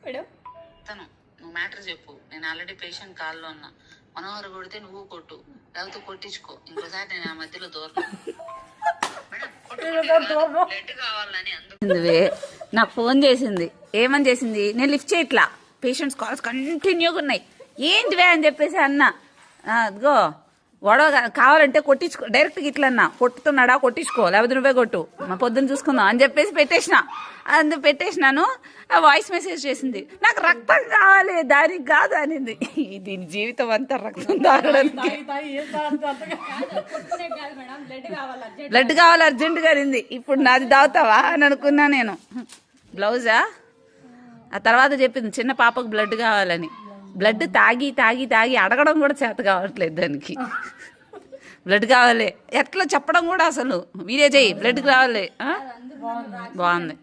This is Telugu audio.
తను నువ్వు మ్యాటర్ చెప్పు. నేను ఆల్రెడీ పేషెంట్ కాల్లో ఉన్నా. మనోహర్ కొడితే నువ్వు కొట్టు, లేకపోతే కొట్టించుకో. ఇంకోసారి నేను ఆ మధ్యలో దూరం. బ్లడ్ కావాలని నాకు ఫోన్ చేసింది. ఏమని చేసింది? నేను లిఫ్ట్ చేయట్లా, పేషెంట్స్ కాల్స్ కంటిన్యూగా ఉన్నాయి. ఏంటివే అని చెప్పేసి అన్న, అదిగో గొడవ కావాలంటే కొట్టించుకో, డైరెక్ట్గా ఇట్లా అన్నా, కొట్టుతున్నాడా కొట్టించుకో, లేకపోతే నువ్వే కొట్టు, మా పొద్దున్న చూసుకుందాం అని చెప్పేసి పెట్టేసినాను. ఆ వాయిస్ మెసేజ్ చేసింది, నాకు రక్తం కావాలి దానికి కాదు అనింది. దీని జీవితం అంతా రక్తం తాగడానికి, బ్లడ్ కావాలి అర్జెంటుగా అనింది. ఇప్పుడు నాది తాగుతావా అని అనుకున్నా నేను. బ్లౌజా? ఆ తర్వాత చెప్పింది చిన్న పాపకు బ్లడ్ కావాలని. బ్లడ్ తాగి తాగి తాగి అడగడం కూడా చేత కావట్లేదు దానికి. బ్లడ్ కావాలి ఎట్లా చెప్పడం కూడా, అసలు మీరే చెయ్యి బ్లడ్ కావాలి. బాగుంది.